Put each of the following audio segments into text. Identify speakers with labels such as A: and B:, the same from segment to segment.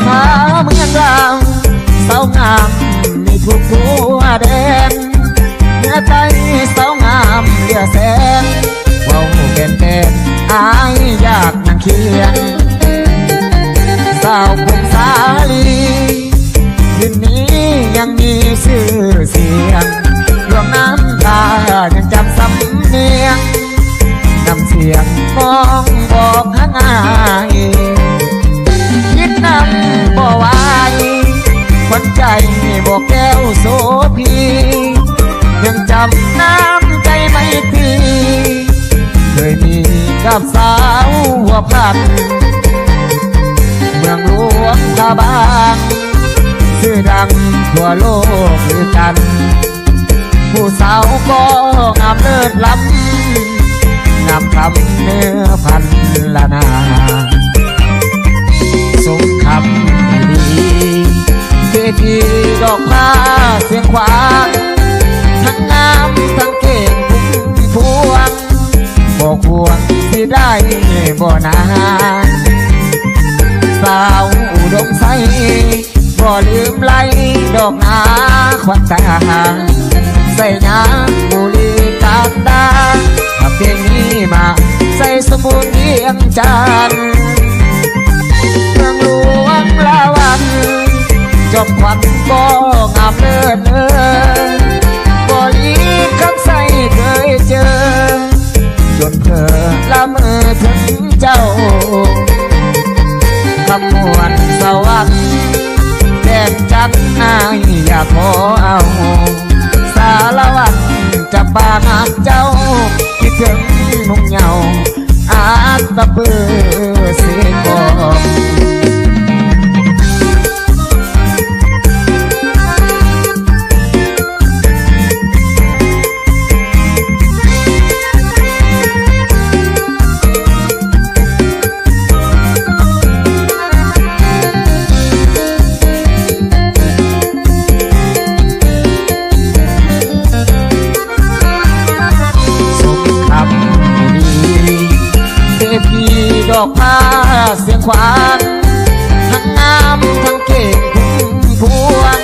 A: หาเมืองเราสาวงามมีทุกทั่วแดนเนื้อใจสาวงามเหลือแสนเว้าเป็นอายอยากนั่งเคียงสาวกรุงสาลีคืนนี้ยังมีชื่อเสียงรวมน้ำตายังจำสำเนียงนำเสียงมองบอกหาง่ายคิดนำบ่ไหวขวัญใจบอกแก้วโสพียังจำน้ำใจไม่ตีเคยมีกับสาวหัวพันเมืองหลวงพระบางชื่อดังทั่วโลกคือกันผู้สาวก็งามเลิศล้ำงามคำเนื้อพันละนาสมคำดีเทพีดอกผ้าเสียงขวางทั้งงามทั้งเก่งพุ่มพวงบ่ควรที่ได้บ่นานสาวอุดมใสบ่ลืมไล่ดอกนาควันตาใส่ยาบุรีกาบดาถ้าเพลงนี้มาใส่สมุนเวียงจันทร์เมืองหลวงลาวันจบควันก็งามเลิศบ่ลีคำใส่เคยเจอจนเธอละเมอถึงเจ้าคำมวลสวรรค์แก้มจันนายอยากขอเอาสารวัตรจะปางานเจ้าคิดถึงนุ่งเหงาอาตะเปื้อเสียก่อนดอกผ้าเสียงขวานทั้งงามทั้งเก่งพุ่มพวง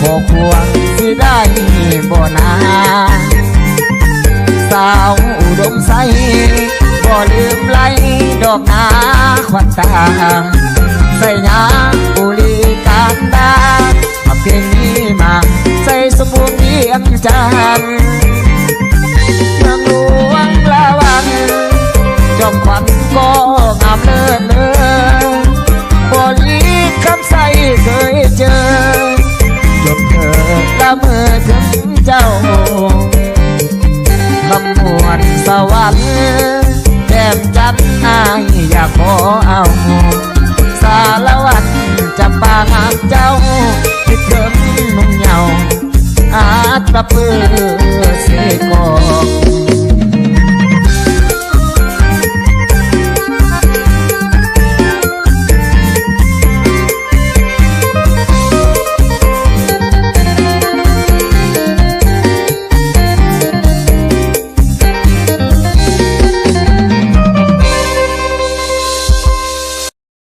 A: บ่ควรสิได้บ่นาสาวอุดมใสบ่ลืมไล่ดอกนาควันตาใส่ยาบุรีกาบดาถ้าเพลงนี้มาใส่สมุนเวียงจันทร์เมืองหลวงลาวันจอมขวัญก็งามเลิศบ่ลีคำใส่เคยเจอจนเธอละเมอถึงเจ้าคำมวลสวรรค์แก้มจันนายอยากขอเอาสารวัตรจะปางานเจ้าคิดถึงนุ่งเหงาอาตะเปื้อ